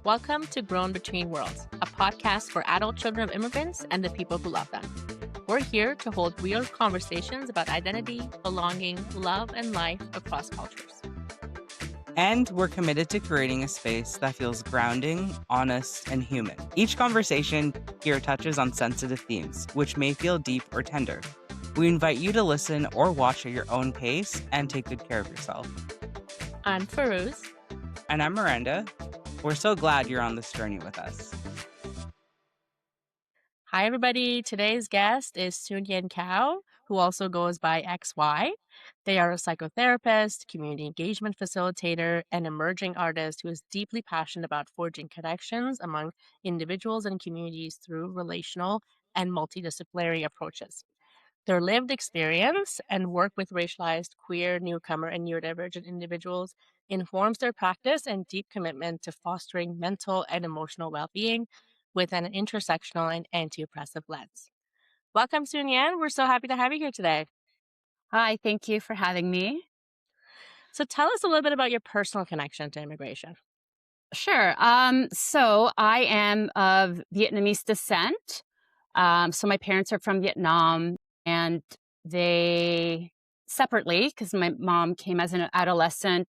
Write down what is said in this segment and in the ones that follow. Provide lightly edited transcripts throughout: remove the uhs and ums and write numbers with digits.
Welcome to Grown Between Worlds, a podcast for adult children of immigrants and the people who love them. We're here to hold real conversations about identity, belonging, love, and life across cultures. And we're committed to creating a space that feels grounding, honest, and human. Each conversation here touches on sensitive themes, which may feel deep or tender. We invite you to listen or watch at your own pace and take good care of yourself. I'm Forouz. And I'm Miranda. We're so glad you're on this journey with us. Hi, everybody. Today's guest is Xuan-Yen, who also goes by XY. They are a psychotherapist, community engagement facilitator, and emerging artist who is deeply passionate about forging connections among individuals and communities through relational and multidisciplinary approaches. Their lived experience and work with racialized, queer, newcomer, and neurodivergent individuals informs their practice and deep commitment to fostering mental and emotional well-being with an intersectional and anti-oppressive lens. Welcome, Xuan-Yen. We're so happy to have you here today. Hi, thank you for having me. So tell us a little bit about your personal connection to immigration. Sure. So I am of Vietnamese descent. So my parents are from Vietnam, and they separately, because my mom came as an adolescent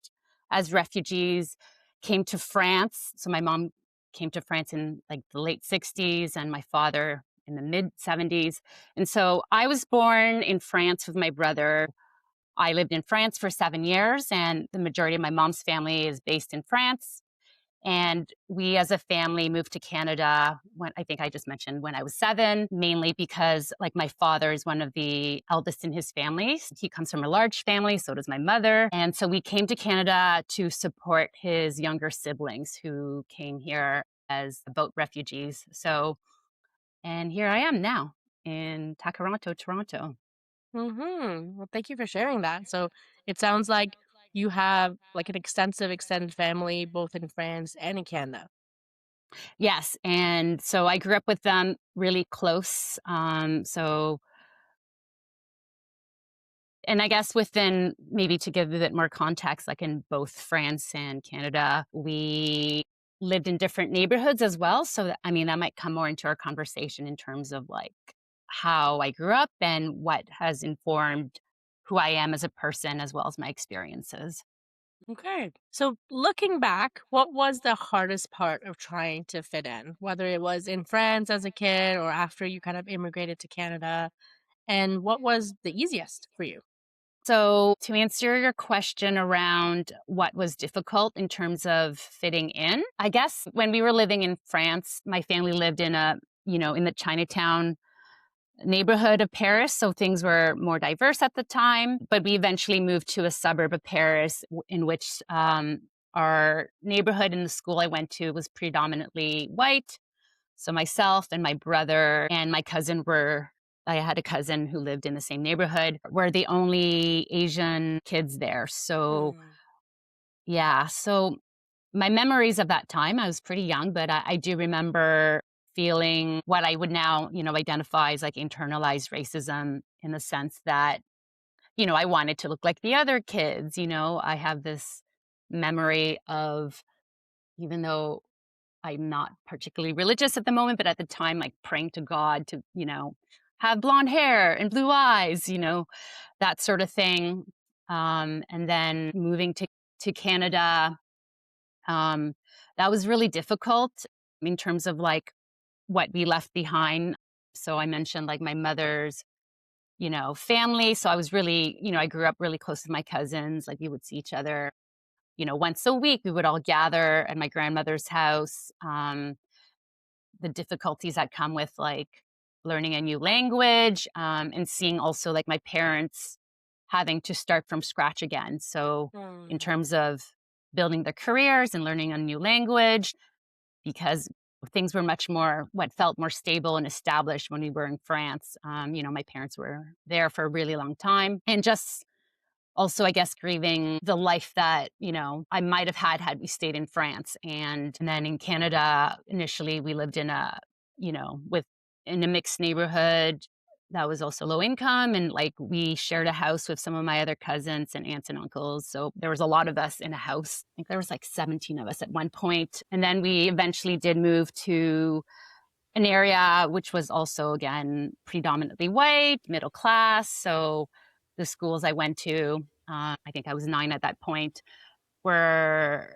as refugees, came to France. So my mom came to France in like the late 60s and my father in the mid 70s. And so I was born in France with my brother. I lived in France for 7 years, and the majority of my mom's family is based in France. And we as a family moved to Canada when I think I just mentioned when I was 7, mainly because like my father is one of the eldest in his family. He comes from a large family, so does my mother. And so we came to Canada to support his younger siblings who came here as boat refugees. And here I am now in Takaranto, Toronto. Well, thank you for sharing that. So it sounds like you have like an extended family, both in France and in Canada. Yes. And so I grew up with them really close. And I guess within, maybe to give a bit more context, like in both France and Canada, we lived in different neighborhoods as well. So, that might come more into our conversation in terms of like how I grew up and what has informed who I am as a person, as well as my experiences. Okay. So looking back, what was the hardest part of trying to fit in, whether it was in France as a kid or after you kind of immigrated to Canada? And what was the easiest for you? So, to answer your question around what was difficult in terms of fitting in, I guess when we were living in France, my family lived in in the Chinatown neighborhood of Paris. So things were more diverse at the time, but we eventually moved to a suburb of Paris in which our neighborhood and the school I went to was predominantly white. So myself and my brother and my cousin I had a cousin who lived in the same neighborhood. We're the only Asian kids there. So, yeah. So my memories of that time, I was pretty young, but I do remember feeling what I would now, identify as like internalized racism in the sense that, I wanted to look like the other kids. I have this memory of, even though I'm not particularly religious at the moment, but at the time, like praying to God to, have blonde hair and blue eyes, that sort of thing. And then moving to Canada, that was really difficult in terms of like what we left behind. So I mentioned like my mother's, family. So I was really, I grew up really close to my cousins. Like we would see each other, once a week. We would all gather at my grandmother's house. The difficulties that come with like learning a new language, and seeing also like my parents having to start from scratch again. So in terms of building their careers and learning a new language, because things were much more, what felt more stable and established when we were in France. My parents were there for a really long time. And just also, I guess, grieving the life that, I might have had we stayed in France. And then in Canada, initially, we lived in in a mixed neighborhood. that was also low income, and, like, we shared a house with some of my other cousins and aunts and uncles, so there was a lot of us in a house. I think there was, like, 17 of us at one point, and then we eventually did move to an area which was also, again, predominantly white, middle class, so the schools I went to, I think I was 9 at that point, were,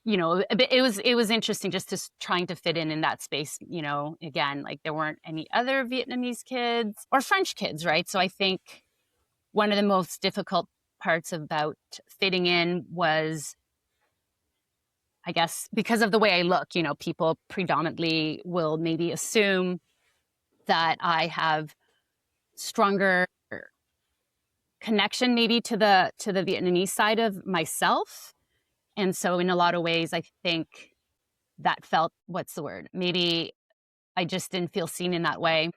a bit it was interesting just trying to fit in that space, again, like, there weren't any other Vietnamese kids or French kids, right? So I think one of the most difficult parts about fitting in was, I guess, because of the way I look, people predominantly will maybe assume that I have stronger connection maybe to the Vietnamese side of myself. And so in a lot of ways, I think that felt, what's the word? Maybe I just didn't feel seen in that way.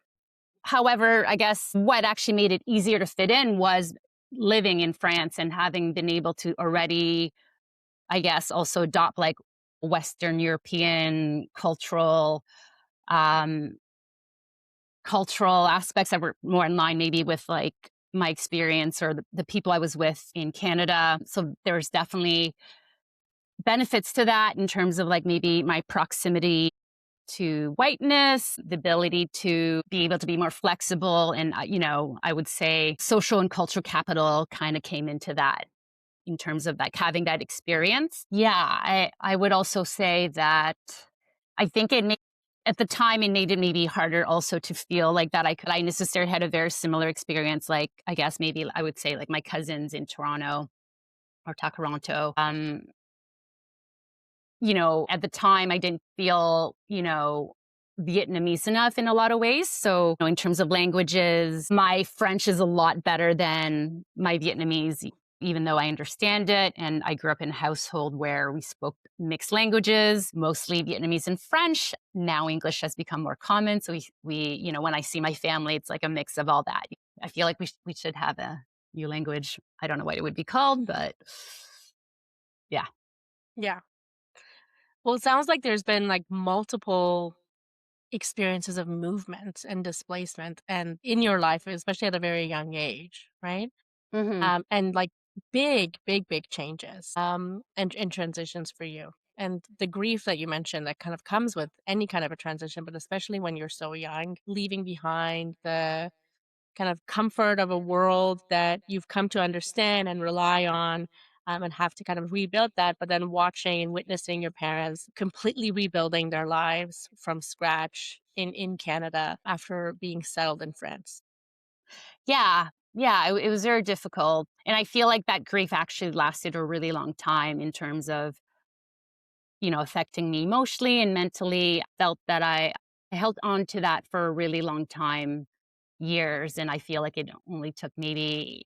However, I guess what actually made it easier to fit in was living in France and having been able to already, I guess, also adopt like Western European um, cultural aspects that were more in line maybe with like my experience or the people I was with in Canada. So there's definitely benefits to that in terms of like maybe my proximity to whiteness, the ability to be able to be more flexible. And, I would say social and cultural capital kind of came into that in terms of like having that experience. Yeah, I would also say that I think at the time, it made it maybe harder also to feel like that I necessarily had a very similar experience. Like, I guess maybe I would say like my cousins in Toronto or Toronto. At the time I didn't feel, Vietnamese enough in a lot of ways. So, in terms of languages, my French is a lot better than my Vietnamese, even though I understand it. And I grew up in a household where we spoke mixed languages, mostly Vietnamese and French. Now English has become more common. So when I see my family, it's like a mix of all that. I feel like we should have a new language. I don't know what it would be called, but yeah. Yeah. Well, it sounds like there's been like multiple experiences of movement and displacement and in your life, especially at a very young age, right? Hmm. And like big, big, big changes and transitions for you. And the grief that you mentioned that kind of comes with any kind of a transition, but especially when you're so young, leaving behind the kind of comfort of a world that you've come to understand and rely on, and have to kind of rebuild that, but then watching and witnessing your parents completely rebuilding their lives from scratch in Canada after being settled in France. Yeah. Yeah, it was very difficult, and I feel like that grief actually lasted a really long time in terms of, affecting me emotionally and mentally. I felt that I held on to that for a really long time, years, and I feel like it only took maybe,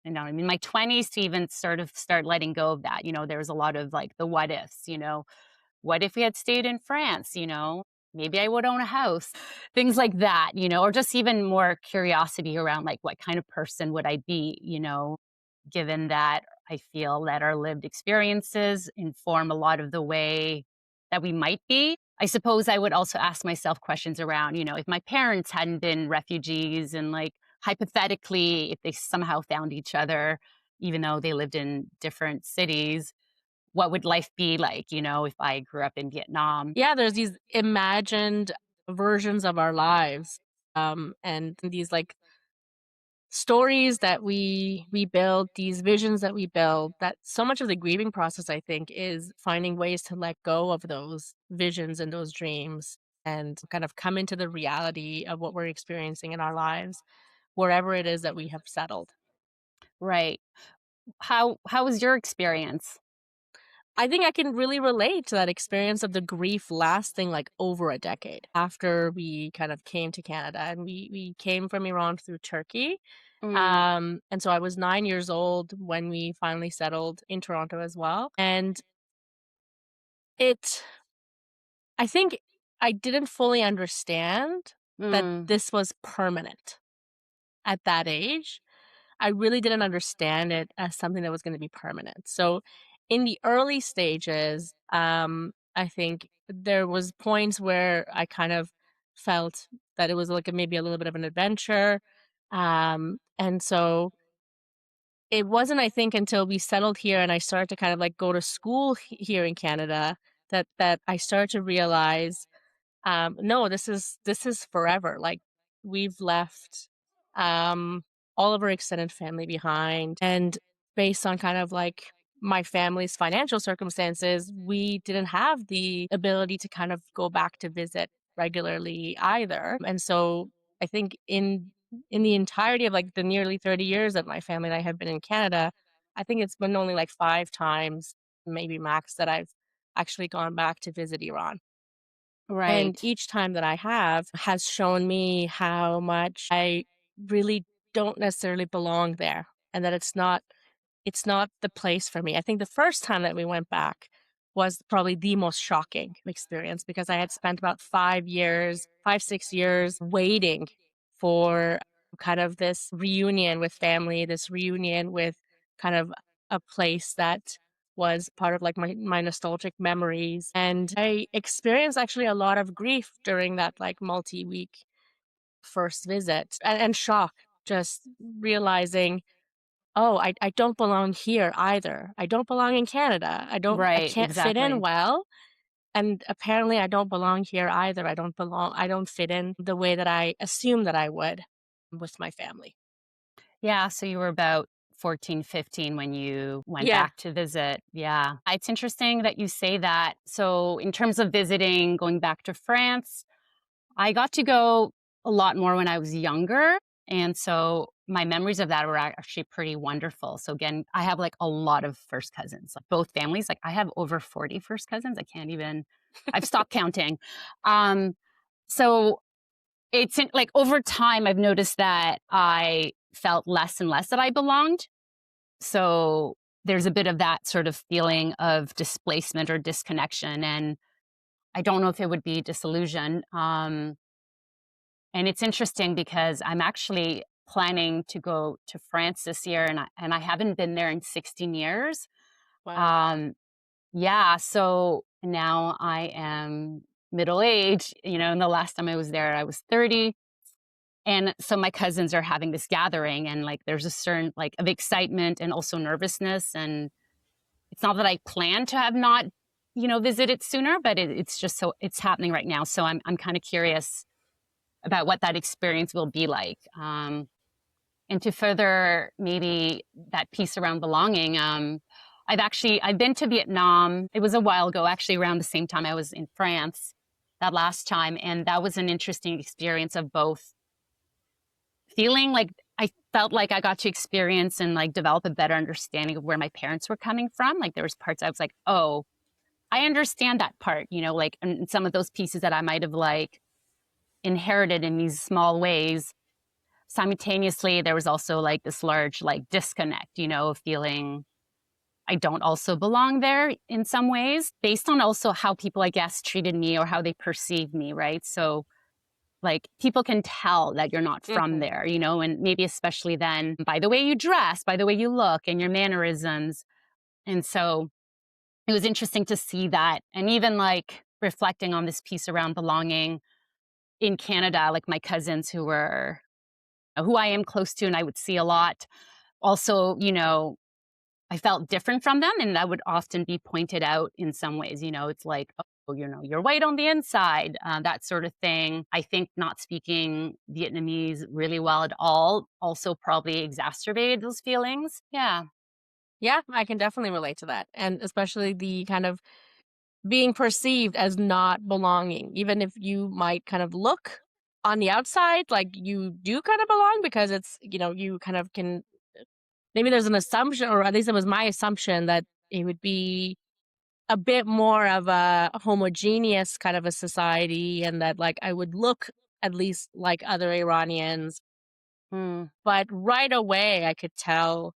I'm in my 20s to even sort of start letting go of that. There was a lot of, like, the what ifs, what if we had stayed in France, Maybe I would own a house. Things like that, or just even more curiosity around like what kind of person would I be, given that I feel that our lived experiences inform a lot of the way that we might be. I suppose I would also ask myself questions around, if my parents hadn't been refugees and like hypothetically, if they somehow found each other, even though they lived in different cities, what would life be like, if I grew up in Vietnam? Yeah, there's these imagined versions of our lives, and these like stories that we build, these visions that we build, that so much of the grieving process, I think, is finding ways to let go of those visions and those dreams and kind of come into the reality of what we're experiencing in our lives, wherever it is that we have settled. Right. How was your experience? I think I can really relate to that experience of the grief lasting like over a decade after we kind of came to Canada, and we came from Iran through Turkey. Mm, And so I was 9 years old when we finally settled in Toronto as well. And it, I think I didn't fully understand that mm, this was permanent at that age. I really didn't understand it as something that was going to be permanent. So in the early stages, I think there was points where I kind of felt that it was like maybe a little bit of an adventure. And so it wasn't, I think, until we settled here and I started to kind of like go to school here in Canada that I started to realize, no, this is forever. Like we've left um, all of our extended family behind, and based on kind of like my family's financial circumstances, we didn't have the ability to kind of go back to visit regularly either. And so I think in the entirety of like the nearly 30 years that my family and I have been in Canada, I think it's been only like 5 times, maybe max, that I've actually gone back to visit Iran. And Right. each time that I have has shown me how much I really don't necessarily belong there, and that it's not the place for me. I think the first time that we went back was probably the most shocking experience because I had spent about 5 years, 5, 6 years waiting for kind of this reunion with family, this reunion with kind of a place that was part of like my nostalgic memories. And I experienced actually a lot of grief during that like multi-week first visit, and shock, just realizing, oh, I don't belong here either. I don't belong in Canada. I Right, can't fit in exactly. well. And apparently I don't belong here either. I don't fit in the way that I assumed that I would with my family. Yeah, so you were about 14, 15 when you went Yeah. back to visit. Yeah. It's interesting that you say that. So, in terms of visiting, going back to France, I got to go a lot more when I was younger. And so my memories of that were actually pretty wonderful. So again, I have like a lot of first cousins, like both families. Like I have over 40 first cousins. I can't even, I've stopped counting. Um, so like over time, I've noticed that I felt less and less that I belonged. So there's a bit of that sort of feeling of displacement or disconnection. And I don't know if it would be disillusion. And it's interesting because I'm actually planning to go to France this year, and I haven't been there in 16 years. Wow. Um, yeah, so now I am middle age, and the last time I was there, I was 30. And so my cousins are having this gathering, and like there's a certain like of excitement and also nervousness. And it's not that I plan to have not, visited sooner, but it's just so it's happening right now. So I'm kind of curious about what that experience will be like. And to further maybe that piece around belonging, I've been to Vietnam. It was a while ago, actually, around the same time I was in France that last time, and that was an interesting experience of both feeling like I felt like I got to experience and like develop a better understanding of where my parents were coming from. Like there was parts I was like, oh, I understand that part, like and some of those pieces that I might have like inherited in these small ways. Simultaneously, there was also like this large like disconnect, of feeling I don't also belong there in some ways, based on also how people, I guess, treated me or how they perceive me, right? So like people can tell that you're not from Mhm. there, and maybe especially then by the way you dress, by the way you look and your mannerisms. And so it was interesting to see that. And even like reflecting on this piece around belonging in Canada, like my cousins who I am close to and I would see a lot. Also, I felt different from them and that would often be pointed out in some ways. It's like, oh, you're white on the inside, that sort of thing. I think not speaking Vietnamese really well at all also probably exacerbated those feelings. Yeah. Yeah, I can definitely relate to that. And especially the kind of being perceived as not belonging, even if you might kind of look on the outside like you do kind of belong because you kind of can, maybe there's an assumption, or at least it was my assumption, that it would be a bit more of a homogeneous kind of a society and that like I would look at least like other Iranians. Mm, But right away I could tell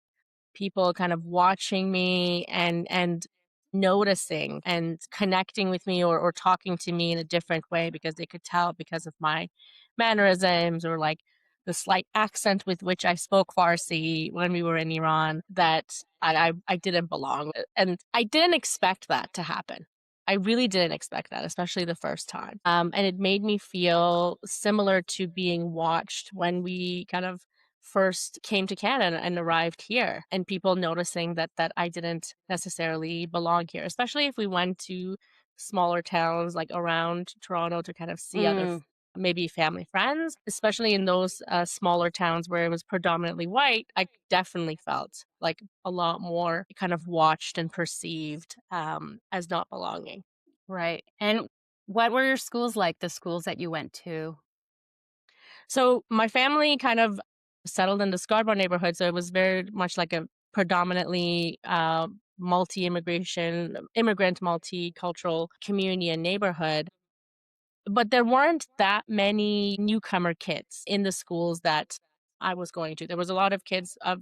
people kind of watching me and noticing and connecting with me, or talking to me in a different way because they could tell because of my mannerisms or like the slight accent with which I spoke Farsi when we were in Iran, that I didn't belong. And I didn't expect that to happen. I really didn't expect that, especially the first time. And it made me feel similar to being watched when we kind of first came to Canada and arrived here, and people noticing that I didn't necessarily belong here, especially if we went to smaller towns like around Toronto to kind of see other Mm, maybe family friends, especially in those smaller towns where it was predominantly white. I definitely felt like a lot more kind of watched and perceived as not belonging. right. And what were your schools like, the schools that you went to? So my family kind of settled in the Scarborough neighborhood, so it was very much like a predominantly multi-immigration, immigrant, multicultural community and neighborhood. But there weren't that many newcomer kids in the schools that I was going to. There was a lot of kids of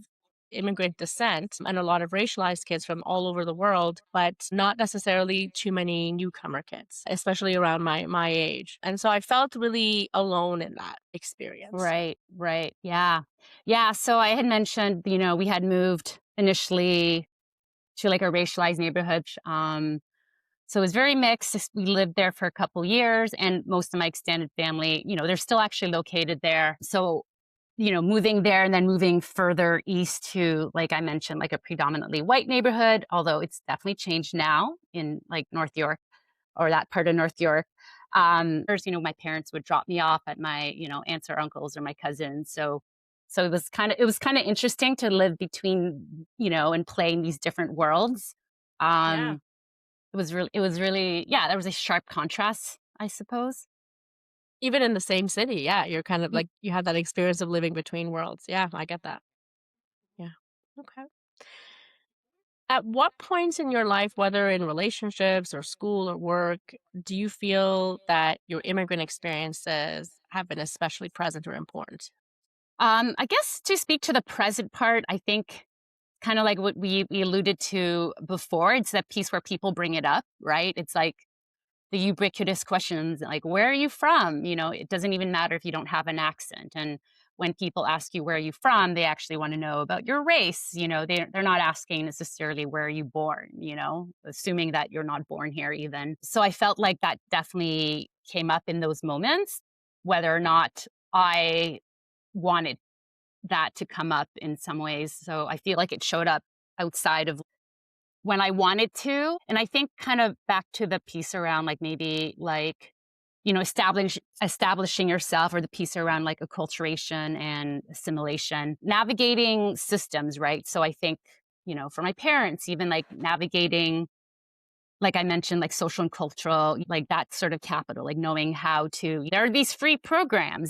immigrant descent and a lot of racialized kids from all over the world, but not necessarily too many newcomer kids, especially around my age. And so I felt really alone in that experience. Right, right. Yeah. Yeah. So I had mentioned, we had moved initially to like a racialized neighborhood. So it was very mixed. We lived there for a couple years, and most of my extended family, they're still actually located there. So, moving there and then moving further east to, like I mentioned, like a predominantly white neighborhood, although it's definitely changed now in like North York or that part of North York. First, my parents would drop me off at my, aunts or uncles or my cousins. So it was kind of interesting to live between, and play in these different worlds. Yeah. Um, it was really, yeah, there was a sharp contrast, I suppose. Even in the same city. Yeah. You're kind of Y- like, you had that experience of living between worlds. Yeah. I get that. Yeah. Okay. At what points in your life, whether in relationships or school or work, do you feel that your immigrant experiences have been especially present or important? I guess to speak to the present part, I think kind of like what we alluded to before, it's that piece where people bring it up, right? It's like the ubiquitous questions like, where are you from? It doesn't even matter if you don't have an accent. And when people ask you, where are you from, they actually want to know about your race. They're not asking necessarily, where are you born, assuming that you're not born here even. So I felt like that definitely came up in those moments, whether or not I wanted that to come up in some ways. So I feel like it showed up outside of when I wanted to. And I think kind of back to the piece around like maybe like, establishing yourself, or the piece around like acculturation and assimilation, navigating systems, right? So I think, for my parents, even like navigating, like I mentioned, like social and cultural, like that sort of capital, like knowing how to, there are these free programs.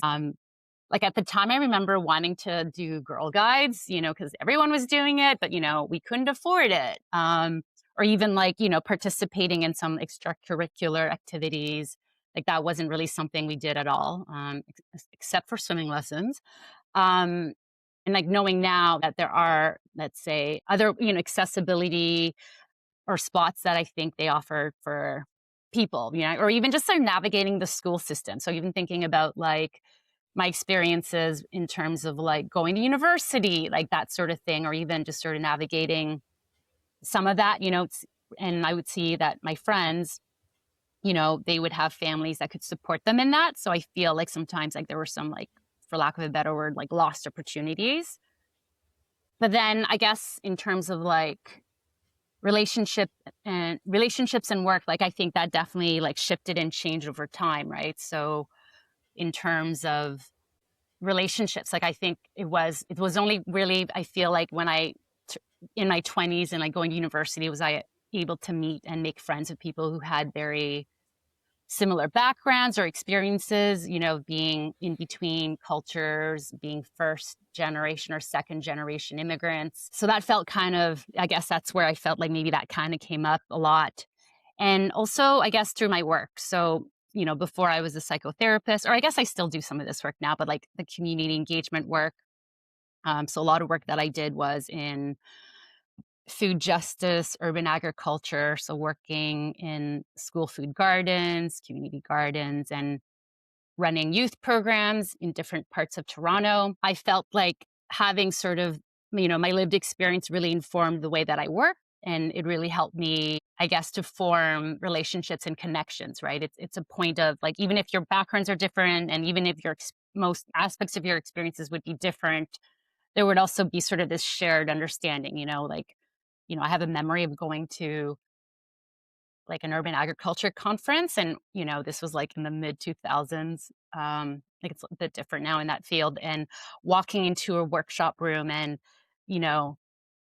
Like at the time, I remember wanting to do Girl Guides, because everyone was doing it, but, we couldn't afford it. Or even like, participating in some extracurricular activities. Like that wasn't really something we did at all, except for swimming lessons. Um, and like knowing now that there are, let's say, other, accessibility or spots that I think they offer for people, or even just like navigating the school system. So even thinking about like, my experiences in terms of like going to university, like that sort of thing, or even just sort of navigating some of that, and I would see that my friends, they would have families that could support them in that. So I feel like sometimes like there were some like, for lack of a better word, like lost opportunities. But then I guess in terms of like relationships and work, like I think that definitely like shifted and changed over time, right? So in terms of relationships, like I think it was only really, I feel like when in my 20s and like going to university, was I able to meet and make friends with people who had very similar backgrounds or experiences, being in between cultures, being first generation or second generation immigrants. So that felt kind of, I guess that's where I felt like maybe that kind of came up a lot. And also, I guess through my work. So, before I was a psychotherapist, or I guess I still do some of this work now, but like the community engagement work. So a lot of work that I did was in food justice, urban agriculture. So working in school food gardens, community gardens, and running youth programs in different parts of Toronto. I felt like having sort of, my lived experience really informed the way that I work. And it really helped me, I guess, to form relationships and connections, right? It's a point of like, even if your backgrounds are different and even if most aspects of your experiences would be different, there would also be sort of this shared understanding, like, I have a memory of going to like an urban agriculture conference and, this was like in the mid 2000s. Like it's a bit different now in that field and walking into a workshop room and, you know,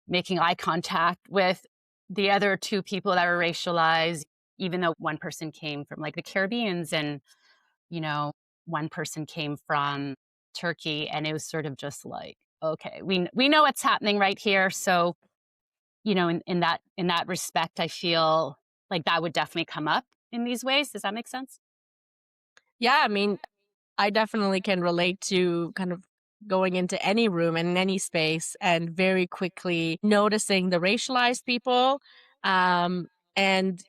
making eye contact with the other two people that were racialized, even though one person came from like the Caribbeans and, you know, one person came from Turkey. And it was sort of just like, okay, we know what's happening right here. So, in that respect, I feel like that would definitely come up in these ways. Does that make sense? Yeah, I mean, I definitely can relate to kind of going into any room and in any space and very quickly noticing the racialized people. And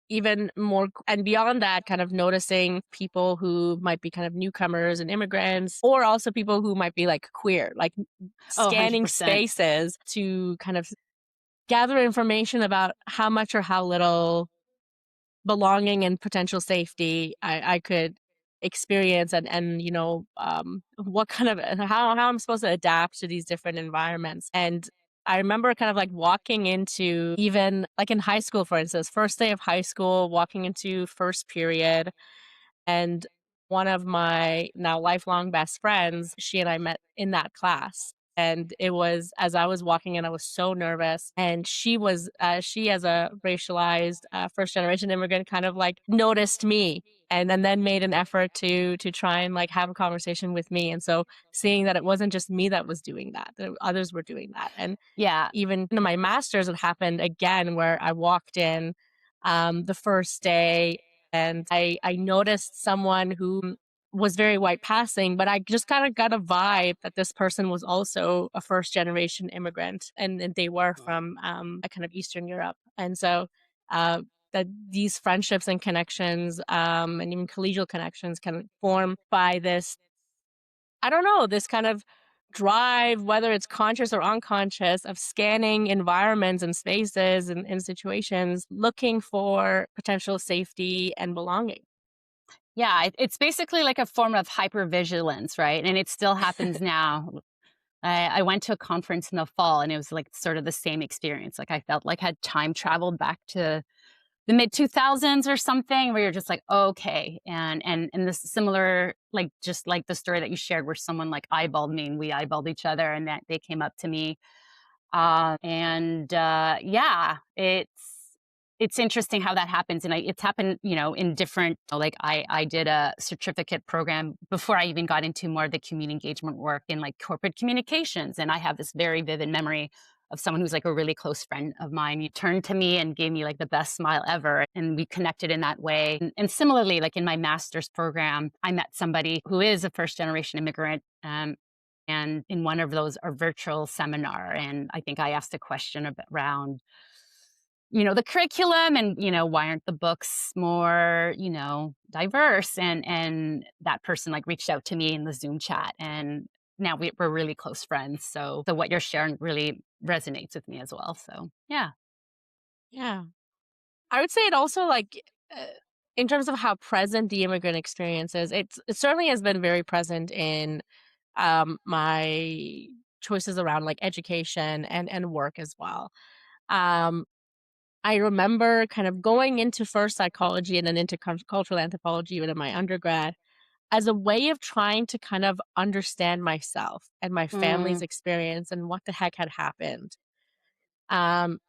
even more and beyond that, kind of noticing people who might be kind of newcomers and immigrants, or also people who might be like queer, like Oh, scanning 100%. spaces to kind of gather information about how much or how little belonging and potential safety I could experience and what kind of how I'm supposed to adapt to these different environments. And I remember kind of like walking into, even like in high school, for instance, first day of high school, walking into first period, and one of my now lifelong best friends, she and I met in that class. And it was as I was walking in, I was so nervous. And she, as a racialized first generation immigrant, kind of like noticed me and then made an effort to try and like have a conversation with me. And so seeing that it wasn't just me that was doing that others were doing that. And Yeah. even in my master's, it happened again where I walked in the first day and I noticed someone who was very white passing, but I just kind of got a vibe that this person was also a first generation immigrant and they were from a kind of Eastern Europe. And so uh, that these friendships and connections and even collegial connections can form by this, I don't know, this kind of drive, whether it's conscious or unconscious, of scanning environments and spaces and situations, looking for potential safety and belonging. Yeah, it's basically like a form of hypervigilance, right? And it still happens now. I went to a conference in the fall and it was like sort of the same experience. Like I felt like I had time traveled back to the mid 2000s or something where you're just like, okay. And this similar, like just like the story that you shared where someone like eyeballed me and we eyeballed each other and that they came up to me. Yeah, it's interesting how that happens, and it's happened, in different. Like I did a certificate program before I even got into more of the community engagement work in like corporate communications, and I have this very vivid memory of someone who's like a really close friend of mine. He turned to me and gave me like the best smile ever, and we connected in that way. And similarly, like in my master's program, I met somebody who is a first generation immigrant. And in one of those, a virtual seminar, and I think I asked a question around, the curriculum and, why aren't the books more, diverse? And that person like reached out to me in the Zoom chat, and now we're really close friends. So what you're sharing really resonates with me as well. So yeah. Yeah. I would say it also like uh, in terms of how present the immigrant experience is, it certainly has been very present in my choices around like education and work as well. Um, I remember kind of going into first psychology and then into cultural anthropology even in my undergrad as a way of trying to kind of understand myself and my family's Mm, experience and what the heck had happened.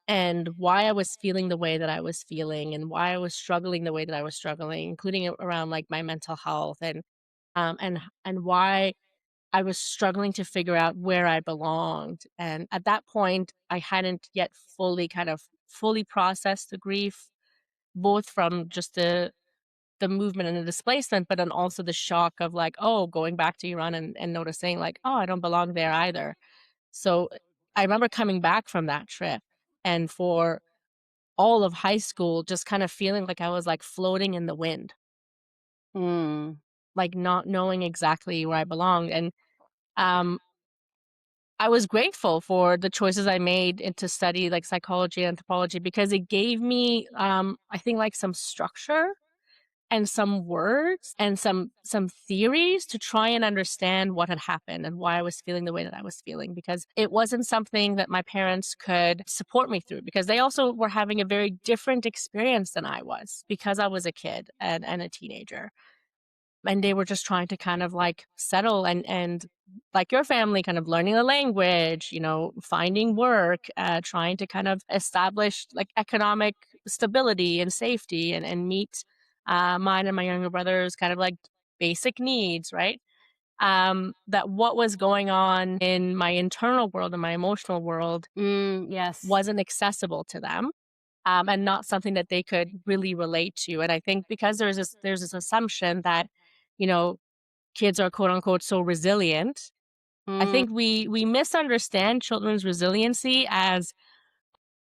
And why I was feeling the way that I was feeling and why I was struggling the way that I was struggling, including around like my mental health and why I was struggling to figure out where I belonged. And at that point, I hadn't yet fully processed the grief, both from just the movement and the displacement, but then also the shock of like, oh, going back to Iran and noticing like, oh, I don't belong there either. So I remember coming back from that trip and for all of high school, just kind of feeling like I was like floating in the wind, mm, like not knowing exactly where I belonged. And um, I was grateful for the choices I made and to study like psychology and anthropology because it gave me, I think like some structure and some words and some theories to try and understand what had happened and why I was feeling the way that I was feeling, because it wasn't something that my parents could support me through, because they also were having a very different experience than I was because I was a kid and a teenager. And they were just trying to kind of like settle and like your family, kind of learning the language, finding work, trying to kind of establish like economic stability and safety and meet mine and my younger brother's kind of like basic needs, right? That what was going on in my internal world and my emotional world Yes. wasn't accessible to them, and not something that they could really relate to. And I think because there's this assumption that, you know, kids are quote unquote so resilient. I Mm, think we misunderstand children's resiliency as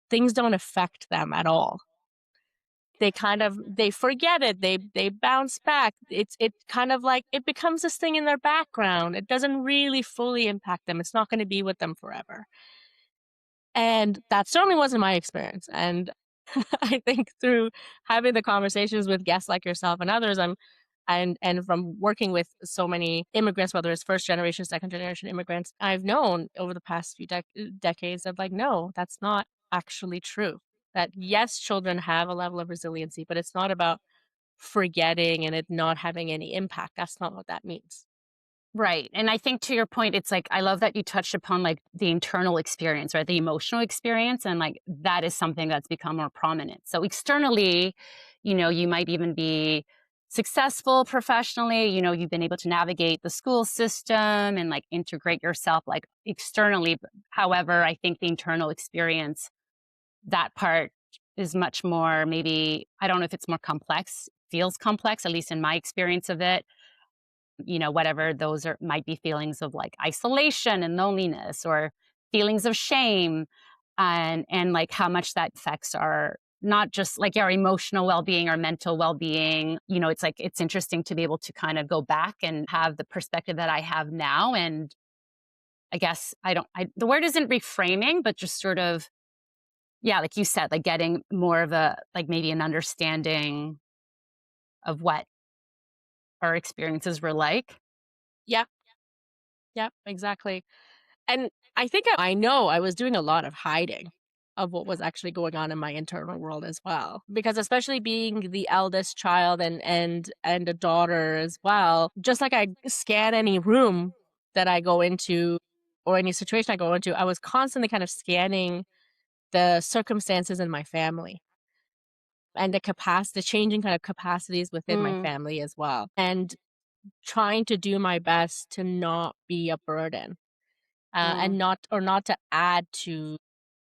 things don't affect them at all. They forget it. They bounce back. It kind of like it becomes this thing in their background. It doesn't really fully impact them. It's not going to be with them forever. And that certainly wasn't my experience. And I think through having the conversations with guests like yourself and others, and from working with so many immigrants, whether it's first generation, second generation immigrants, I've known over the past few decades of like, no, that's not actually true. That yes, children have a level of resiliency, but it's not about forgetting and it not having any impact. That's not what that means. right. And I think to your point, it's like, I love that you touched upon like the internal experience, right? The emotional experience. And like that is something that's become more prominent. So externally, you might even be successful professionally, you've been able to navigate the school system and like integrate yourself like externally. However, I think the internal experience, that part is much more, maybe, I don't know if it's more complex, feels complex, at least in my experience of it. Whatever those are, might be feelings of like isolation and loneliness or feelings of shame, and like how much that affects our, not just like our emotional well-being, our mental well-being. It's like, it's interesting to be able to kind of go back and have the perspective that I have now. And I guess the word isn't reframing, but just sort of, yeah, like you said, like getting more of a, like maybe an understanding of what our experiences were like. Yep, yep, exactly. And I think I know I was doing a lot of hiding of what was actually going on in my internal world as well. Because especially being the eldest child and a daughter as well, just like I scan any room that I go into or any situation I go into, I was constantly kind of scanning the circumstances in my family and the changing kind of capacities within my Mm, family as well. And trying to do my best to not be a burden, mm, and not to add to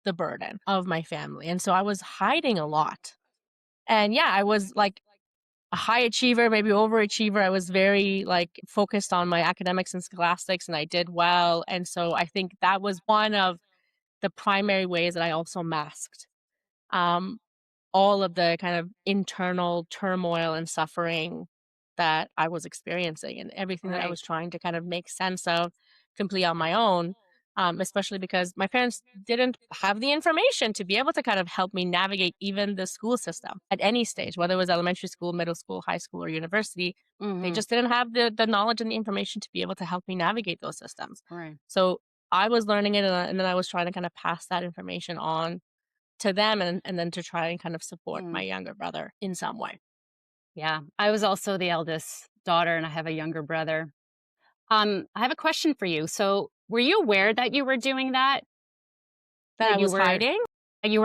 the burden of my family. And so I was hiding a lot. And yeah, I was like a high achiever, maybe overachiever. I was very like focused on my academics and scholastics and I did well. And so I think that was one of the primary ways that I also masked um, all of the kind of internal turmoil and suffering that I was experiencing and everything that I was right. trying to kind of make sense of completely on my own. Especially because my parents didn't have the information to be able to kind of help me navigate even the school system at any stage, whether it was elementary school, middle school, high school, or university. They Hmm. just didn't have the knowledge and the information to be able to help me navigate those systems. Right. So I was learning it, and then I was trying to kind of pass that information on to them and then to try and kind of support my Mm. younger brother in some way. Yeah. I was also the eldest daughter and I have a younger brother. I have a question for you. So, were you aware that you were doing that? That That I you was were hiding,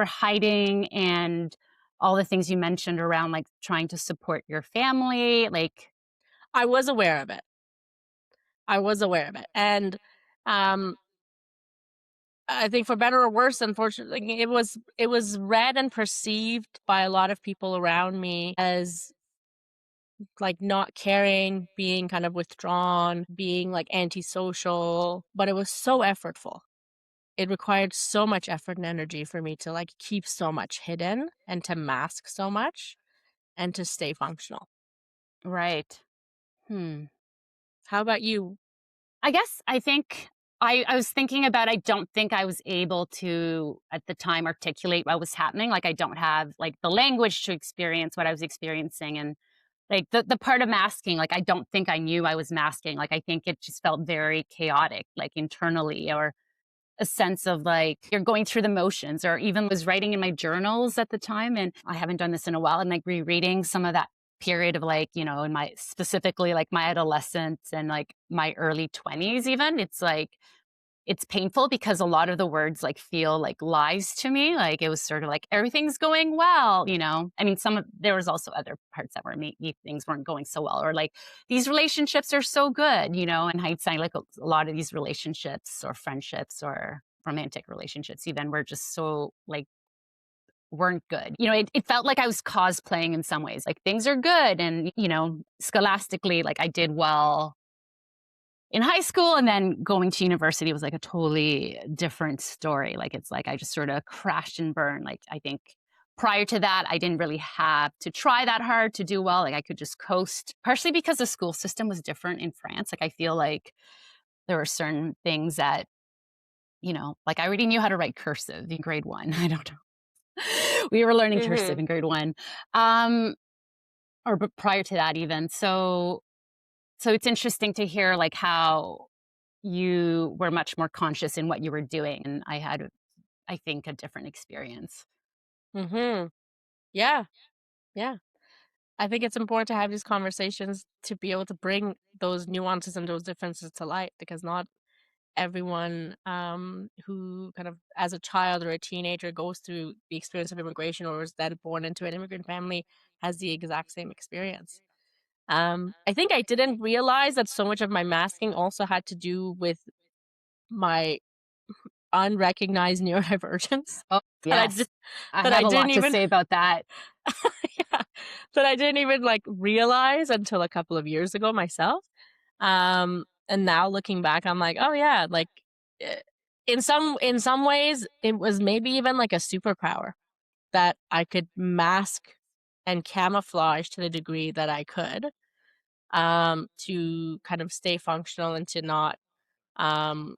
hiding and all the things you mentioned around like trying to support your family, like I was aware of it. I was aware of it. And um I think for better or worse, unfortunately, it was read and perceived by a lot of people around me as like not caring, being kind of withdrawn, being like antisocial, but it was so effortful. It required so much effort and energy for me to like keep so much hidden and to mask so much and to stay functional. right. Hmm. How about you? I guess I think I was thinking about I don't think I was able to, at the time, articulate what was happening. Like, I don't have, like, the language to experience what I was experiencing, and, like, the part of masking, like, I don't think I knew I was masking. Like, I think it just felt very chaotic, like, internally, or a sense of, like, you're going through the motions, or even was writing in my journals at the time, and I haven't done this in a while, and, like, rereading some of that period of, like, in my specifically, like, my adolescence and, like, my early 20s even. It's like it's painful because a lot of the words, like, feel like lies to me. Like, it was sort of like, "Everything's going well," you know? I mean, there was also other parts that were maybe things weren't going so well, or, like, "These relationships are so good," in hindsight, like, a lot of these relationships or friendships or romantic relationships even were just so, like, weren't good. It felt like I was cosplaying in some ways. Like, things are good, and, scholastically, like, I did well in high school, and then going to university was like a totally different story. Like, it's like I just sort of crashed and burned. Like, I think prior to that, I didn't really have to try that hard to do well. Like, I could just coast, partially because the school system was different in France. Like, I feel like there were certain things that, like, I already knew how to write cursive in grade one. I don't know. We were learning cursive Mhm. in grade one. Um, or but prior to that even. So it's interesting to hear, like, how you were much more conscious in what you were doing, and I had, I think, a different experience. Mhm. Yeah. Yeah. I think it's important to have these conversations to be able to bring those nuances and those differences to light, because not everyone who kind of as a child or a teenager goes through the experience of immigration or is then born into an immigrant family has the exact same experience. I think I didn't realize that so much of my masking also had to do with my unrecognized neurodivergence Oh, that I did yes. I that I have a didn't lot to even say about that. yeah, that I didn't even like realize until a couple of years ago myself. And now looking back, I'm like, oh yeah, like eh, in some ways, it was maybe even like a superpower that I could mask and camouflage to the degree that I could, to kind of stay functional and to not um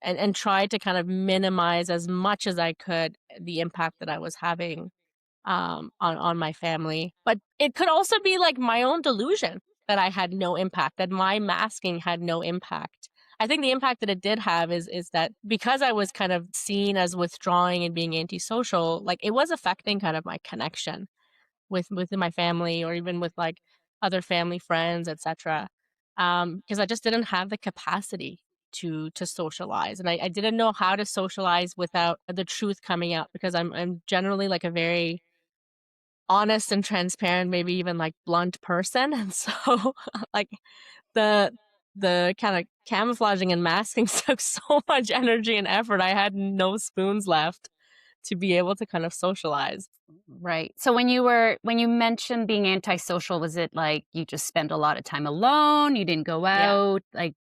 and try to kind of minimize as much as I could the impact that I was having on my family. But it could also be like my own delusion that I had no impact, that my masking had no impact. I think the impact that it did have is that because I was kind of seen as withdrawing and being antisocial, like it was affecting kind of my connection within my family or even with like other family friends, etc. Because I just didn't have the capacity to socialize, and I didn't know how to socialize without the truth coming out, because I'm generally like a very honest and transparent, maybe even like blunt person. And so like the the kind of camouflaging and masking took so much energy and effort. I had no spoons left to be able to kind of socialize. Right. So when you mentioned being antisocial, was it like you just spend a lot of time alone? You didn't go Yeah. out, like,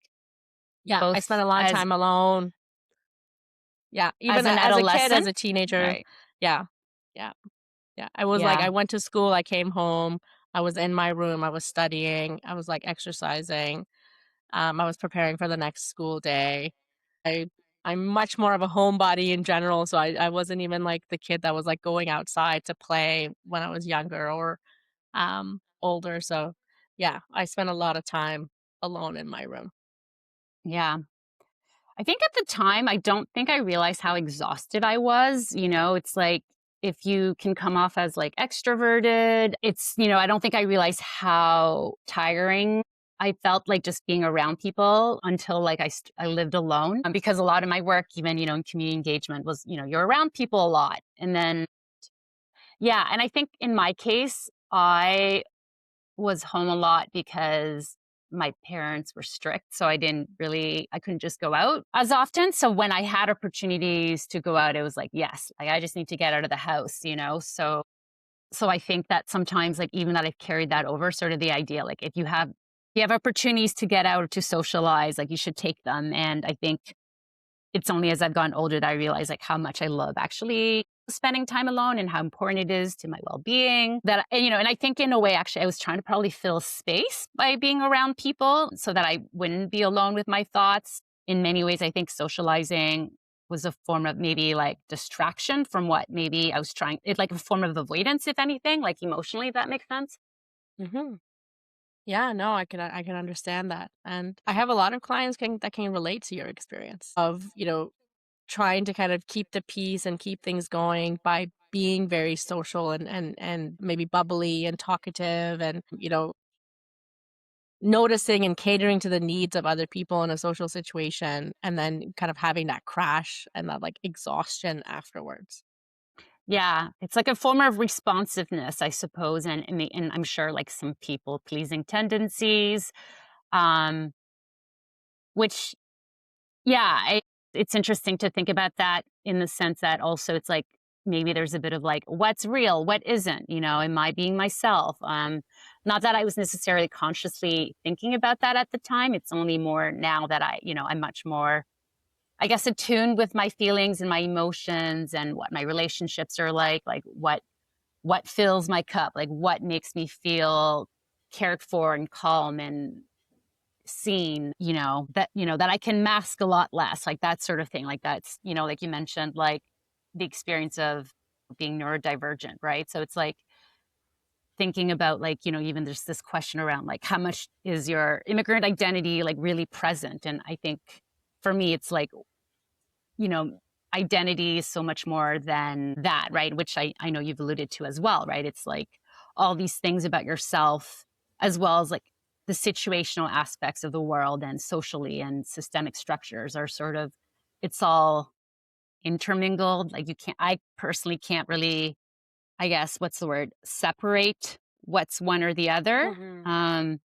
Yeah. I spent both a lot of as time alone. Yeah. as Even an as a kid, as adolescent? a teenager. Right. Yeah. Yeah. Yeah. I was like, Yeah. I went to school, I came home, I was in my room, I was studying, I was like exercising, I was preparing for the next school day. I I'm much more of a homebody in general, so I wasn't even like the kid that was like going outside to play when I was younger or older. So yeah, I spent a lot of time alone in my room. Yeah. I think at the time, I don't think I realized how exhausted I was. It's like, if you can come off as, like, extroverted, I don't think I realized how tiring I felt, like, just being around people until, like, I lived alone. Because a lot of my work, even, in community engagement was, you're around people a lot. And then, yeah. And I think in my case, I was home a lot because my parents were strict, so I couldn't just go out as often. So when I had opportunities to go out, it was like, yes, like, I just need to get out of the house. So I think that sometimes, like, even that I've carried that over, sort of the idea, like, if you have opportunities to get out or to socialize, like, you should take them. And I think it's only as I've gotten older that I realize, like, how much I love actually spending time alone and how important it is to my well-being. And I think in a way, actually, I was trying to probably fill space by being around people so that I wouldn't be alone with my thoughts. in many ways, I think socializing was a form of maybe like distraction from what maybe I was trying it's like a form of avoidance, if anything, like emotionally, if that makes sense. Mhm. Yeah, no, I can understand that, and I have a lot of clients that can relate to your experience of, trying to kind of keep the peace and keep things going by being very social and maybe bubbly and talkative and, noticing and catering to the needs of other people in a social situation, and then kind of having that crash and that, like, exhaustion afterwards. Yeah, it's like a form of responsiveness, I suppose, and I'm sure like some people pleasing tendencies, um, which yeah, it's interesting to think about that in the sense that also it's like maybe there's a bit of like what's real, what isn't, am I being myself? Not that I was necessarily consciously thinking about that at the time. It's only more now that I'm much more, I guess, attuned with my feelings and my emotions and what my relationships are like what fills my cup, like what makes me feel cared for and calm and seen, that I can mask a lot less, like that sort of thing. Like that's, like you mentioned, like the experience of being neurodivergent, right? So it's like thinking about like, even there's this question around like how much is your immigrant identity like really present? And I think for me, it's like, you know, identity is so much more than that, right? Which I know you've alluded to as well, right? It's like all these things about yourself, as well as like the situational aspects of the world and socially and systemic structures are sort of, it's all intermingled. Like I personally can't really, I guess, what's the word, separate what's one or the other. Mhm. Um,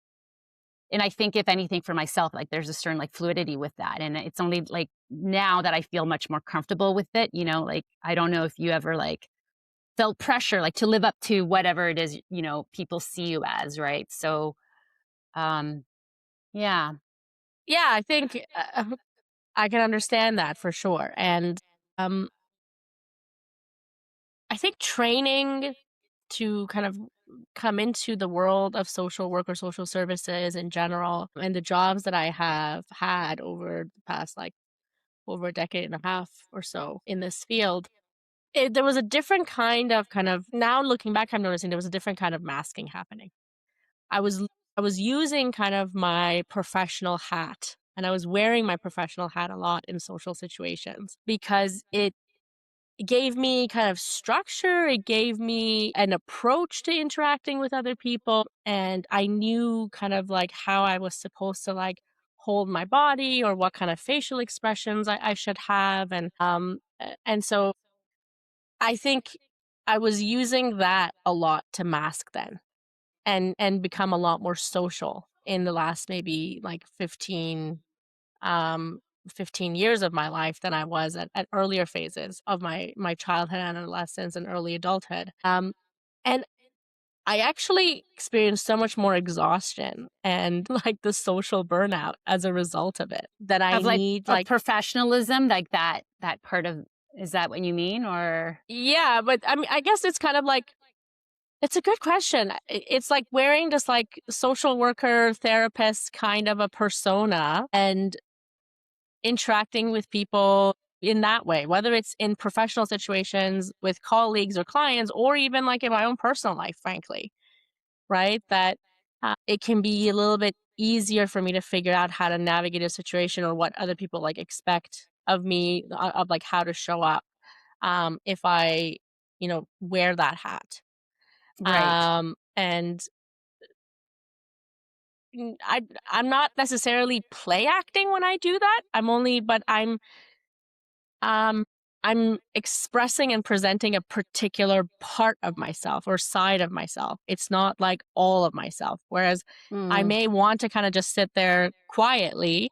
and I think if anything for myself, like there's a certain like fluidity with that. And it's only like now that I feel much more comfortable with it, like I don't know if you ever like felt pressure like to live up to whatever it is, people see you as, right? So um yeah. Yeah, I think, I can understand that for sure, and, um, I think training to kind of come into the world of social work or social services in general, and the jobs that I have had over the past, like, over a decade and a half or so in this field, there was a different kind of now looking back, I'm noticing there was a different kind of masking happening. I was I was using kind of my professional hat, and I was wearing my professional hat a lot in social situations because it gave me kind of structure, it gave me an approach to interacting with other people, and I knew kind of like how I was supposed to like hold my body or what kind of facial expressions I should have, and so I think I was using that a lot to mask then and become a lot more social in the last maybe like um 15 years of my life than I was at earlier phases of my childhood and adolescence and early adulthood. And I actually experienced so much more exhaustion and like the social burnout as a result of it that I Of like need of like professionalism, like that part of, is that what you mean? Or yeah, but I mean I guess it's kind of like it's a good question. It's like wearing this like social worker, therapist kind of a persona and interacting with people in that way, whether it's in professional situations with colleagues or clients, or even like in my own personal life, frankly, right? That it can be a little bit easier for me to figure out how to navigate a situation or what other people like expect of me, of like how to show up if I, wear that hat. right. And I'm not necessarily play acting when I do that. But um I'm expressing and presenting a particular part of myself or side of myself. It's not like all of myself. Whereas I Mm, may want to kind of just sit there quietly.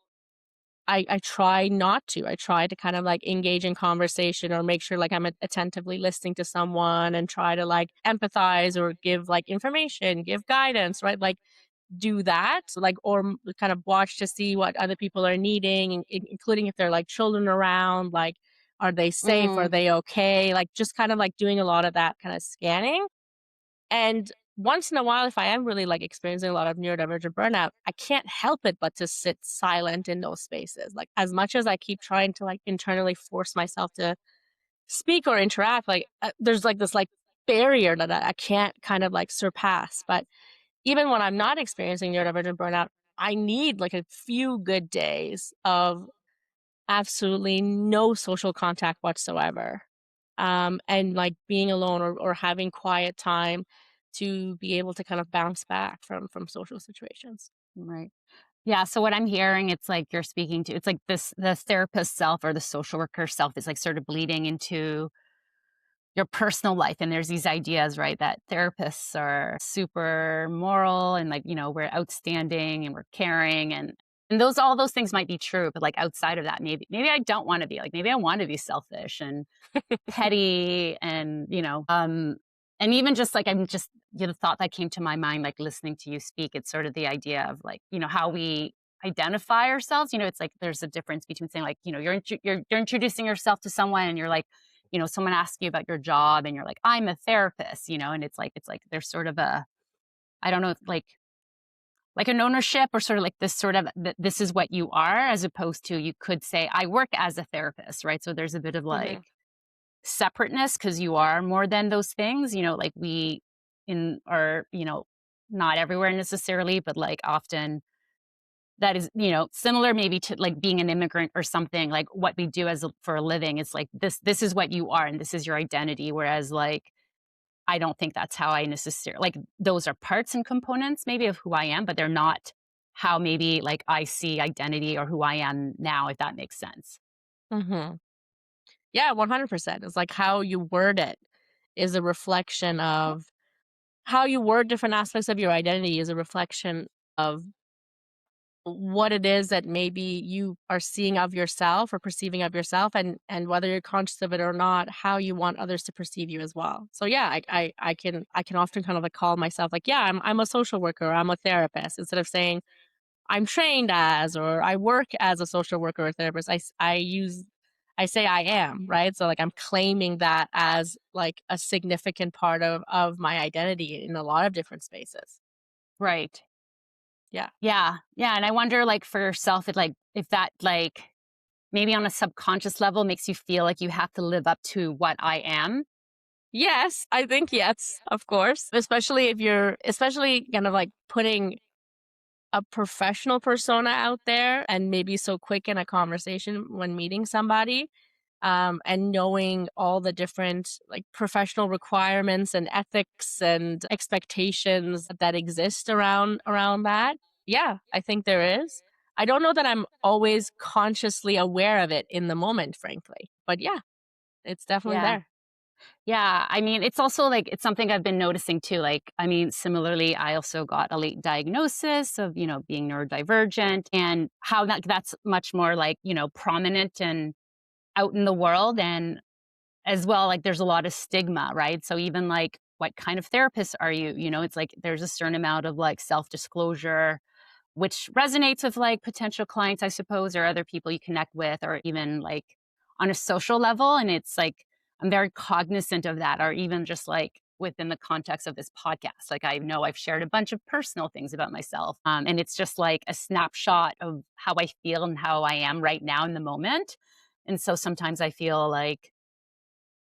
I try not to. I try to kind of like engage in conversation or make sure like I'm attentively listening to someone and try to like empathize or give like information, give guidance, right? Like do that, like, or kind of watch to see what other people are needing, including if they're like children around, like, are they safe? Are mm, they okay? Like, just kind of like doing a lot of that kind of scanning. And once in a while, if I am really like experiencing a lot of neurodivergent burnout, I can't help it but to sit silent in those spaces. Like as much as I keep trying to like internally force myself to speak or interact, like there's like this like barrier that I can't kind of like surpass. But even when I'm not experiencing neurodivergent burnout, I need like a few good days of absolutely no social contact whatsoever. And like being alone or having quiet time to be able to kind of bounce back from social situations. Right. Yeah, so what I'm hearing, it's like you're speaking to it's like this the therapist self or the social worker self is like sort of bleeding into your personal life, and there's these ideas, right, that therapists are super moral and, like, we're outstanding and we're caring, and those all those things might be true, but, like, outside of that, maybe I don't wanna be, like, maybe I wanna be selfish and petty and, and even just, like, I'm just the thought that came to my mind, like, listening to you speak, it's sort of the idea of, like, how we identify ourselves, it's like there's a difference between saying, like, you're introducing yourself to someone and you're like, someone asks you about your job and you're like, "I'm a therapist," and it's like there's sort of a I don't know, like an ownership or sort of like this sort of this is what you are, as opposed to you could say, "I work as a therapist," right? So there's a bit of like Hmm. separateness because you are more than those things, like we in are, not everywhere necessarily, but like often that is, similar maybe to like being an immigrant or something, like what we do for a living. It's like this is what you are and this is your identity. Whereas like I don't think that's how I necessarily like those are parts and components maybe of who I am, but they're not how maybe like I see identity or who I am now, if that makes sense. Hmm. Yeah, 100%. It's like how you word it is a reflection of how you word different aspects of your identity is a reflection of what it is that maybe you are seeing of yourself or perceiving of yourself, and whether you're conscious of it or not, how you want others to perceive you as well. So yeah, I can often kind of like call myself like, yeah, I'm a social worker, or I'm a therapist, instead of saying I'm trained as or I work as a social worker or therapist. I say I am, right? So like I'm claiming that as like a significant part of my identity in a lot of different spaces. Right. Yeah. Yeah. Yeah. And I wonder like for yourself, if that like maybe on a subconscious level makes you feel like you have to live up to what I am. Yes, I think yes, of course. Especially if you're especially kind of like putting a professional persona out there and maybe so quick in a conversation when meeting somebody, and knowing all the different like professional requirements and ethics and expectations that exist around that. Yeah, I think there is. I don't know that I'm always consciously aware of it in the moment, frankly. But yeah, it's definitely Yeah. there. Yeah, I mean, it's also like it's something I've been noticing too. Like, I mean, similarly, I also got a late diagnosis of, being neurodivergent and how that's much more like, prominent and out in the world. And as well, like there's a lot of stigma, right? So even like what kind of therapist are you? It's like there's a certain amount of like self-disclosure which resonates with like potential clients, I suppose, or other people you connect with, or even like on a social level. And it's like, I'm very cognizant of that, or even just like within the context of this podcast. Like, I know I've shared a bunch of personal things about myself. And it's just like a snapshot of how I feel and how I am right now in the moment. And so sometimes I feel like,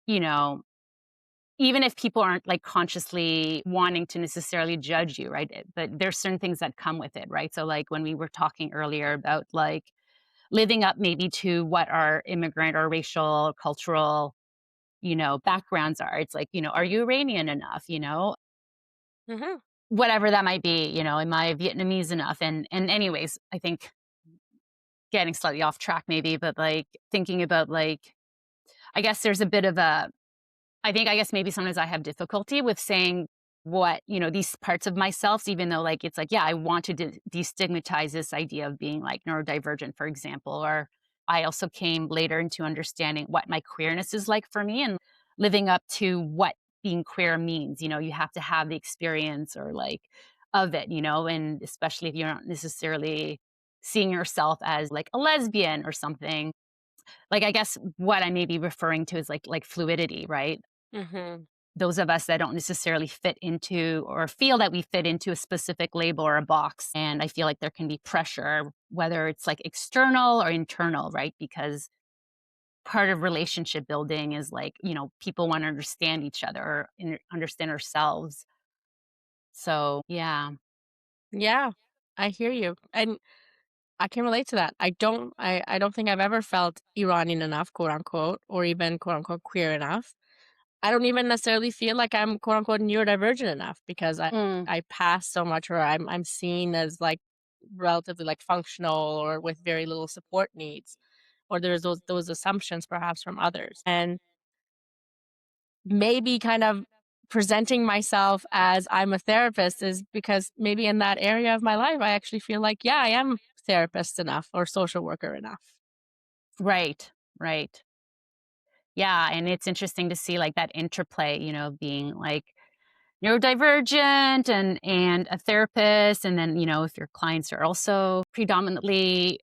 you know, even if people aren't like consciously wanting to necessarily judge you, right? But there's certain things that come with it, right? So like when we were talking earlier about like living up maybe to what our immigrant or racial, cultural, backgrounds are. It's like, are you Iranian enough? Hmm. Whatever that might be, am I Vietnamese enough? And anyways, I think getting slightly off track maybe, but like thinking about like I guess there's a bit of a I guess maybe sometimes I have difficulty with saying what, these parts of myself, even though like it's like, yeah, I want to destigmatize this idea of being like neurodivergent, for example. Or I also came later into understanding what my queerness is like for me and living up to what being queer means. You have to have the experience or like of it, and especially if you're not necessarily seeing yourself as like a lesbian or something. Like I guess what I may be referring to is like fluidity, right? Hmm. those of us that don't necessarily fit into or feel that we fit into a specific label or a box. And I feel like there can be pressure, whether it's like external or internal, right? Because part of relationship building is like, people want to understand each other or understand ourselves. So, yeah. Yeah, I hear you. And I can relate to that. I don't think I've ever felt Iranian enough, quote unquote, or even quote unquote queer enough. I don't even necessarily feel like I'm quote unquote neurodivergent enough because Mm, I pass so much, or I'm seen as like relatively like functional or with very little support needs, or there's those assumptions perhaps from others. And maybe kind of presenting myself as I'm a therapist is because maybe in that area of my life I actually feel like, yeah, I am therapist enough or social worker enough. right, right. Yeah, and it's interesting to see like that interplay, being like neurodivergent and a therapist, and then, if your clients are also predominantly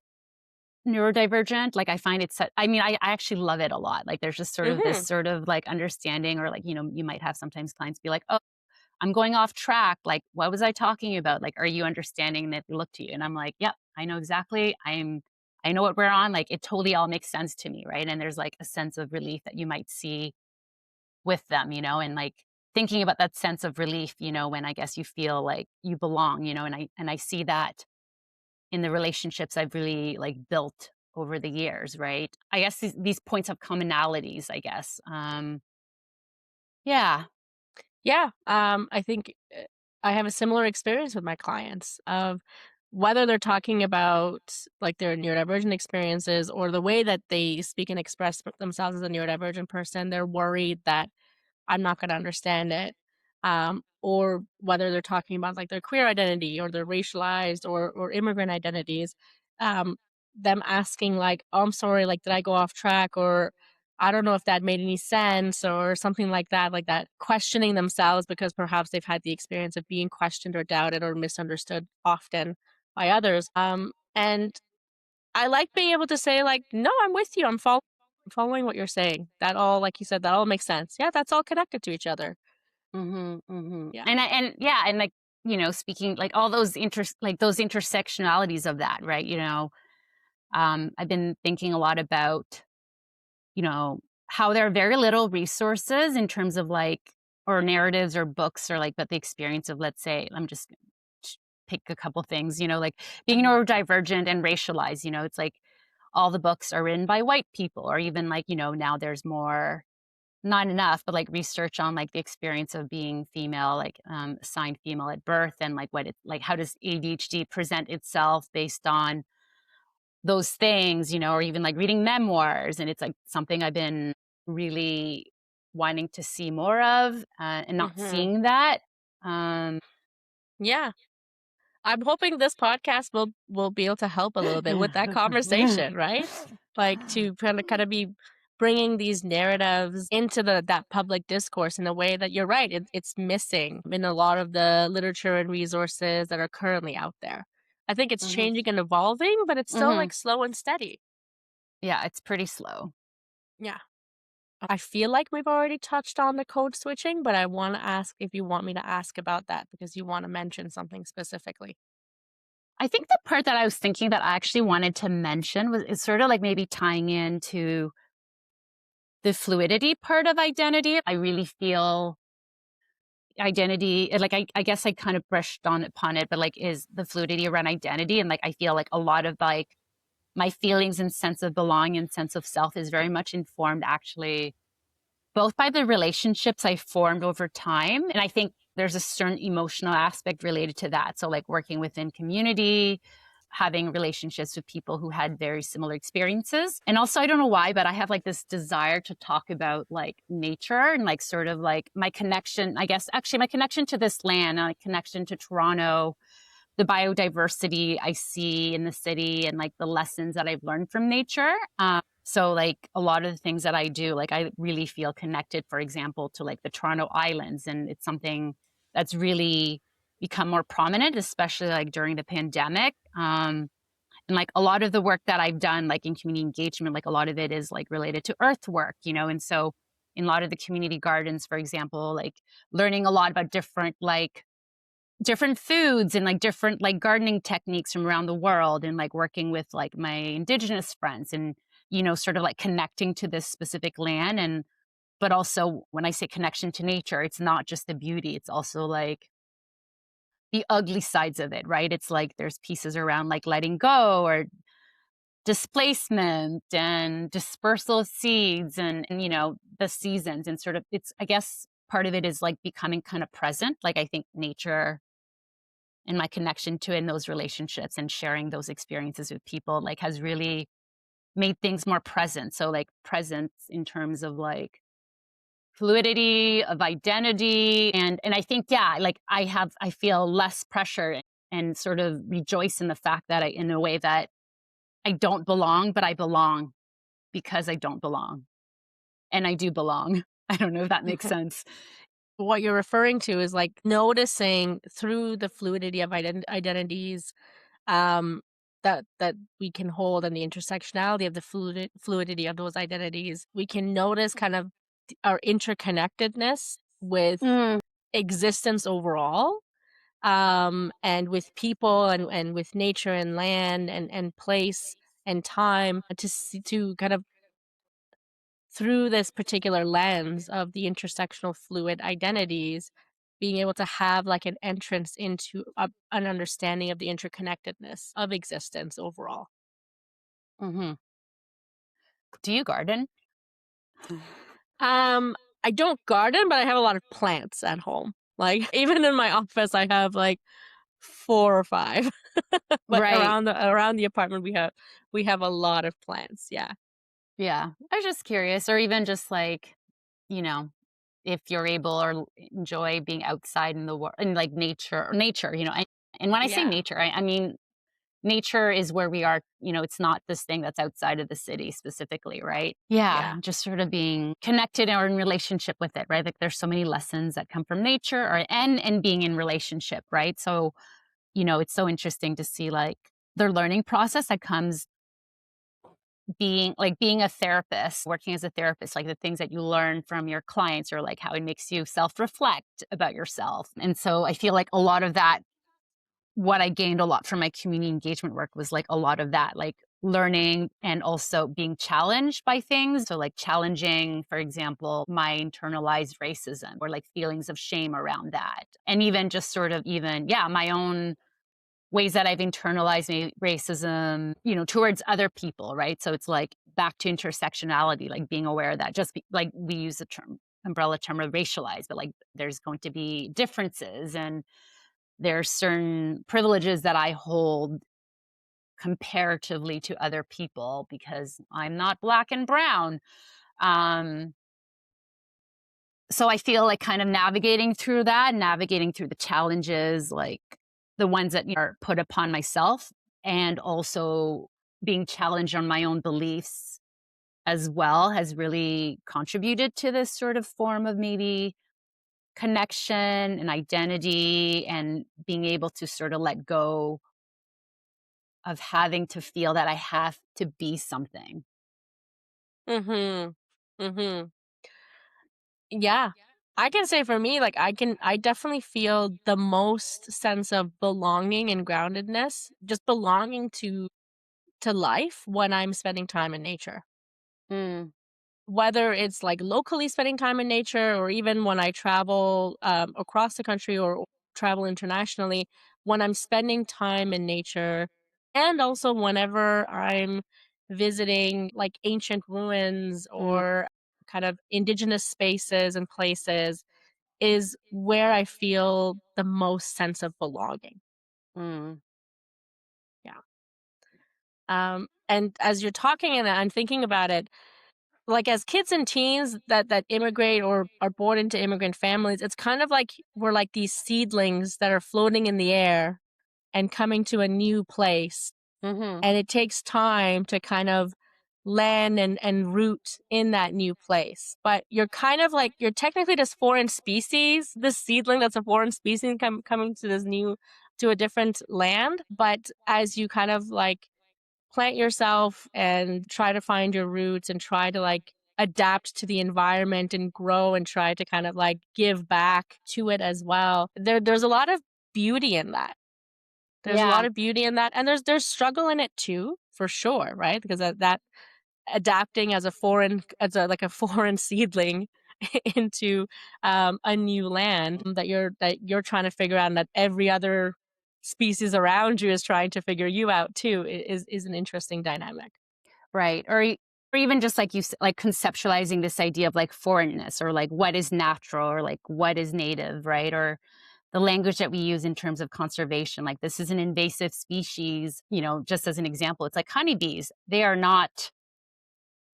neurodivergent, like I find it I mean, I actually love it a lot. Like there's just sort of this Mhm. sort of like understanding, or like, you might have sometimes clients be like, "Oh, I'm going off track. Like, what was I talking about? Like, are you understanding?" And they look to you. And I'm like, "Yep, I know exactly. I know what we're on. Like it totally all makes sense to me." Right. And there's like a sense of relief that you might see with them, and like thinking about that sense of relief, when I guess you feel like you belong, and I see that in the relationships I've really like built over the years, right? I guess these points of commonalities, I guess. Yeah. Yeah, I think I have a similar experience with my clients of whether they're talking about like their neurodivergent experiences or the way that they speak and express themselves as a neurodivergent person, they're worried that I'm not gonna understand it. Or whether they're talking about, like, their queer identity or their racialized or immigrant identities, um, them asking, like, "Oh, I'm sorry, like, did I go off track?" Or, "I don't know if that made any sense," or something like that, questioning themselves because perhaps they've had the experience of being questioned or doubted or misunderstood often by others. And I like being able to say, like, "No, I'm with you, following what you're saying. That all like you said, that all makes sense. Yeah, that's all connected to each other." Mhm, mhm. Yeah. And yeah, and like, speaking like all those those intersectionalities of that, right? I've been thinking a lot about, you know, how there are very little resources in terms of like or narratives or books or like but the experience of, let's say, I'm just gonna pick a couple things, like being Mhm. neurodivergent and racialized, it's like all the books are written by white people, or even like, now there's more, not enough, but like research on like the experience of being female, like assigned female at birth, and like what it like how does ADHD present itself based on those things, or even like reading memoirs. And it's like something I've been really wanting to see more of, and not Mhm. seeing that. Um, Yeah. I'm hoping this podcast will be able to help a little bit with that conversation, right? Like, to kinda be bringing these narratives into that public discourse in a way that you're right, it's missing in a lot of the literature and resources that are currently out there. I think it's mhm, changing and evolving, but it's still, mhm. like, slow and steady. Yeah, it's pretty slow. Yeah. I feel like we've already touched on the code switching, but I wanna ask if you want me to ask about that because you wanna mention something specifically. I think the part that I was thinking that I actually wanted to mention was is sort of like maybe tying into the fluidity part of identity. I really feel identity, like I guess I kind of brushed on upon it, but like is the fluidity around identity. And like I feel like a lot of like my feelings and sense of belonging and sense of self is very much informed actually both by the relationships I formed over time. And I think there's a certain emotional aspect related to that. So, like working within community, having relationships with people who had very similar experiences. And also, I don't know why, but I have like this desire to talk about like nature and like sort of like my connection, I guess, actually, my connection to this land, my connection to Toronto, the biodiversity I see in the city, and like the lessons that I've learned from nature. So like a lot of the things that I do, like I really feel connected, for example, to like the Toronto Islands. And it's something that's really become more prominent, especially like during the pandemic. And like a lot of the work that I've done, like in community engagement, like a lot of it is like related to earthwork, and so in a lot of the community gardens, for example, like learning a lot about different foods and like different like gardening techniques from around the world, and like working with like my indigenous friends, and sort of like connecting to this specific land. And but also, when I say connection to nature, it's not just the beauty, it's also like the ugly sides of it, right? It's like there's pieces around like letting go, or displacement and dispersal of seeds, and the seasons, and sort of, it's, I guess part of it is like becoming kind of present. Like I think nature and my connection to it, and those relationships and sharing those experiences with people, like has really made things more present. So like presence in terms of like fluidity of identity, and I think, yeah, like I feel less pressure, and sort of rejoice in the fact that in a way that I don't belong, but I belong because I don't belong, and I do belong. I don't know if that makes sense. What you're referring to is like noticing through the fluidity of identities, um, that we can hold, and the intersectionality of the fluidity of those identities. We can notice kind of our interconnectedness with Mm, existence overall, and with people, and with nature and land, and place and time, to kind of, through this particular lens of the intersectional fluid identities, being able to have like an entrance into an understanding of the interconnectedness of existence overall. hmm. Do you garden? Um, I don't garden, but I have a lot of plants at home. Like even in my office, I have like 4 or 5. But Right. around the apartment, we have a lot of plants. Yeah, Yeah. I was just curious, or even just like, you know, if you're able or enjoy being outside in the world, in like nature, and when I say yeah, nature, I mean nature is where we are, it's not this thing that's outside of the city specifically, right? Yeah, yeah. just sort of being connected or in relationship with it, right? Like there's so many lessons that come from nature, or and being in relationship, right? So, it's so interesting to see like the learning process that comes being a therapist, working as a therapist, like the things that you learn from your clients, or like how it makes you self-reflect about yourself. And so I feel like a lot of that, what I gained a lot from my community engagement work was like a lot of that, like learning and also being challenged by things. So, like challenging, for example, my internalized racism, or like feelings of shame around that. And even just sort of, even, yeah, my own ways that I've internalized racism, towards other people, right? So it's like back to intersectionality, like being aware that like we use the umbrella term of racialized, but like there's going to be differences, and there's certain privileges that I hold comparatively to other people because I'm not black and brown. Um, so I feel like kind of navigating through the challenges, like the ones that are put upon myself, and also being challenged on my own beliefs as well, has really contributed to this sort of form of maybe connection and identity, and being able to sort of let go of having to feel that I have to be something. Mhm. Mhm. Yeah. I can say for me, like I definitely feel the most sense of belonging and groundedness, just belonging to life when I'm spending time in nature. Mm, Whether it's like locally spending time in nature, or even when I travel across the country, or travel internationally, when I'm spending time in nature, and also whenever I'm visiting like ancient ruins, mm, or kind of indigenous spaces and places, is where I feel the most sense of belonging. mm, Yeah. And as you're talking and I'm thinking about it, like as kids and teens that immigrate or are born into immigrant families, it's kind of like we're like these seedlings that are floating in the air and coming to a new place. mhm, And it takes time to kind of land and root in that new place. But you're kind of like, you're technically this foreign species, this seedling that's a foreign species coming to to a different land. But as you kind of like plant yourself and try to find your roots and try to like adapt to the environment and grow and try to kind of like give back to it as well. There's a lot of beauty in that. There's a lot Yeah, of beauty in that, and there's struggle in it too, for sure, right? Because that adapting as a foreign as a like a foreign seedling into, a new land that you're trying to figure out and that every other species around you is trying to figure you out too is an interesting dynamic. right. Or even just like like conceptualizing this idea of like foreignness or like what is natural or like what is native, right? Or the language that we use in terms of conservation, like this is an invasive species, just as an example, it's like honeybees. They are not,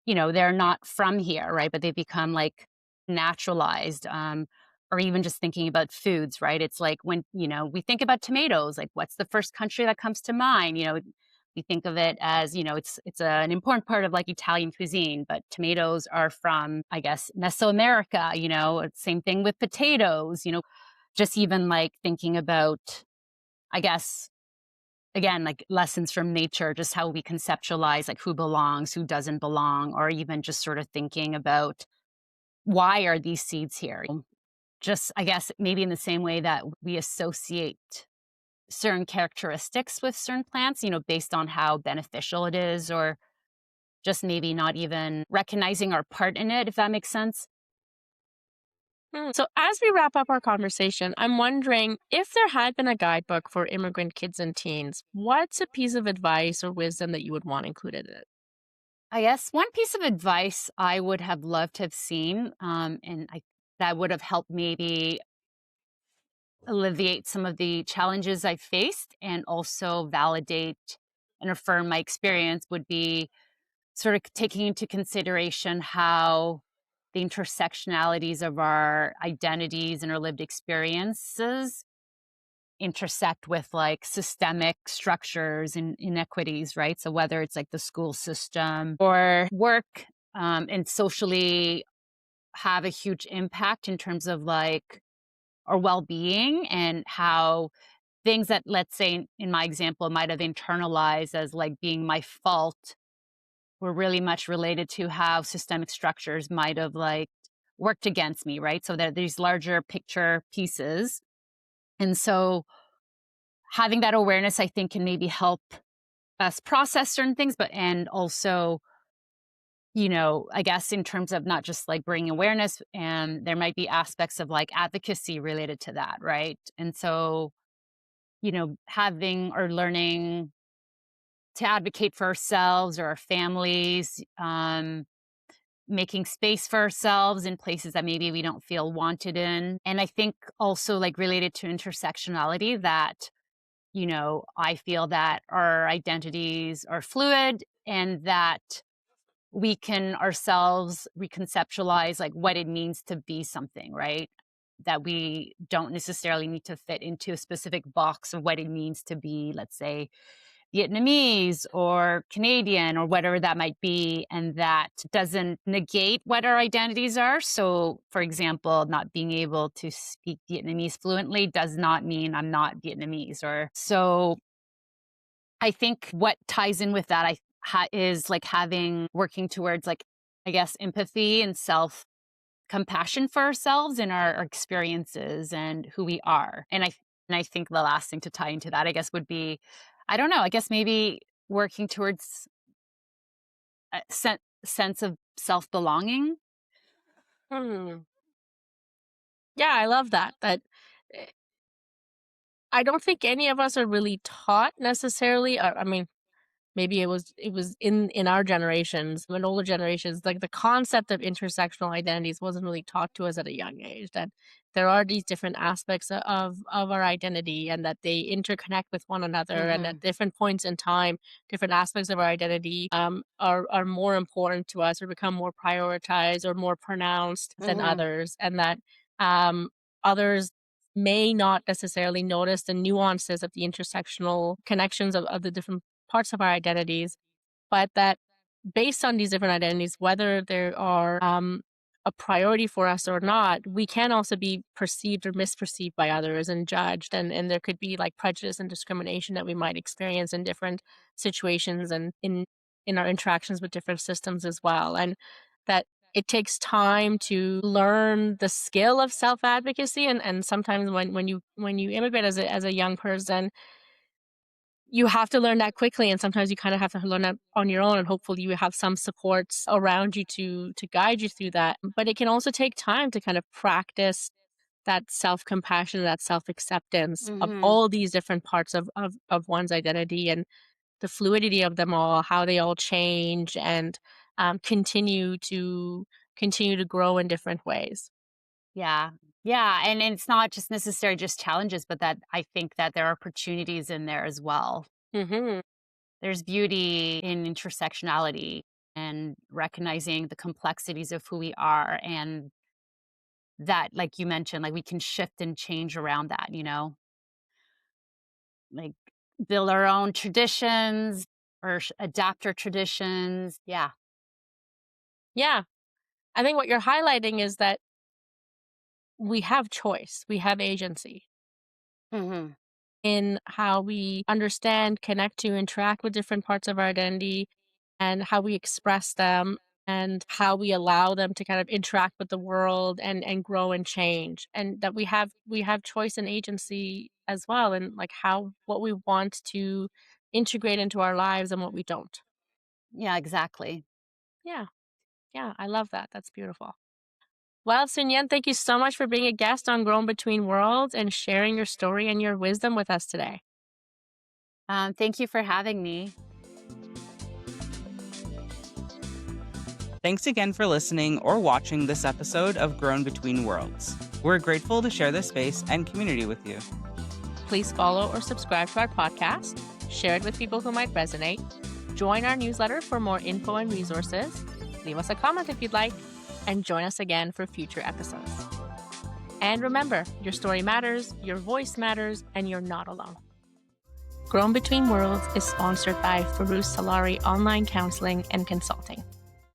they're not from here, right? But they've become like naturalized. Or even just thinking about foods, right? It's like when, we think about tomatoes, like what's the first country that comes to mind? We think of it as, an important part of like Italian cuisine, but tomatoes are from, I guess, Mesoamerica, same thing with potatoes, just even like thinking about, I guess, again, like lessons from nature, just how we conceptualize like who belongs, who doesn't belong, or even just sort of thinking about why are these seeds here? Just, I guess, maybe in the same way that we associate certain characteristics with certain plants, based on how beneficial it is, or just maybe not even recognizing our part in it, if that makes sense. So, as we wrap up our conversation, I'm wondering if there had been a guidebook for immigrant kids and teens, what's a piece of advice or wisdom that you would want included in it? I guess one piece of advice I would have loved to have seen, that would have helped maybe alleviate some of the challenges I faced and also validate and affirm my experience, would be sort of taking into consideration how the intersectionalities of our identities and our lived experiences intersect with like systemic structures and inequities, right? So whether it's like the school system or work, and socially have a huge impact in terms of like our well-being, and how things that, let's say in my example, might have internalized as like being my fault were really much related to how systemic structures might have like worked against me, right? So that these larger picture pieces. And so having that awareness, I think, can maybe help us process certain things, but and also, I guess in terms of not just like bringing awareness, and there might be aspects of like advocacy related to that, right? And so, having or learning to advocate for ourselves or our families, making space for ourselves in places that maybe we don't feel wanted in. And I think also like related to intersectionality, that, I feel that our identities are fluid, and that we can ourselves reconceptualize like what it means to be something, right? That we don't necessarily need to fit into a specific box of what it means to be, let's say, Vietnamese or Canadian or whatever that might be, and that doesn't negate what our identities are. So, for example, not being able to speak Vietnamese fluently does not mean I'm not Vietnamese. Or so I think what ties in with that is like working towards like, I guess, empathy and self compassion for ourselves and our experiences and who we are. And I think the last thing to tie into that, I guess, would be, I don't know, I guess maybe working towards a sense of self belonging. Hmm. Yeah, I love that. Eh, I don't think any of us are really taught necessarily. I mean, maybe it was in our generations, in older generations, like the concept of intersectional identities wasn't really taught to us at a young age. That there are these different aspects of our identity, and that they interconnect with one another, and Hmm. at different points in time, different aspects of our identity are more important to us, or become more prioritized or more pronounced than Hmm. others, and that um, others may not necessarily notice the nuances of the intersectional connections of the different parts of our identities, but that based on these different identities, whether they are a priority for us or not, we can also be perceived or misperceived by others and judged. And there could be like prejudice and discrimination that we might experience in different situations and in our interactions with different systems as well. And that it takes time to learn the skill of self-advocacy, and sometimes when you immigrate as a young person, you have to learn that quickly, and sometimes you kind of have to learn that on your own, and hopefully you have some supports around you to guide you through that. But it can also take time to kind of practice that self-compassion, that self-acceptance of Hmm. all these different parts of one's identity and the fluidity of them all, how they all change and continue to grow in different ways. Yeah. Yeah. And it's not just necessarily just challenges, but that I think that there are opportunities in there as well. Hmm. There's beauty in intersectionality and recognizing the complexities of who we are, and that, like you mentioned, like we can shift and change around that, like build our own traditions or adapt our traditions. Yeah. Yeah, I think what you're highlighting is that we have choice, we have agency Hmm. in how we understand, connect to, interact with different parts of our identity and how we express them and how we allow them to kind of interact with the world and grow and change. And that we have choice and agency as well, and like how what we want to integrate into our lives and what we don't. Yeah, exactly. Yeah, yeah, I love that. That's beautiful. Well, Sun-Yen, thank you so much for being a guest on Grown Between Worlds and sharing your story and your wisdom with us today. Thank you for having me. Thanks again for listening or watching this episode of Grown Between Worlds. We're grateful to share this space and community with you. Please follow or subscribe to our podcast, share it with people who might resonate, join our newsletter for more info and resources, leave us a comment if you'd like, and join us again for future episodes. And remember, your story matters, your voice matters, and you're not alone. Grown Between Worlds is sponsored by Forouz Salari Online Counseling and Consulting.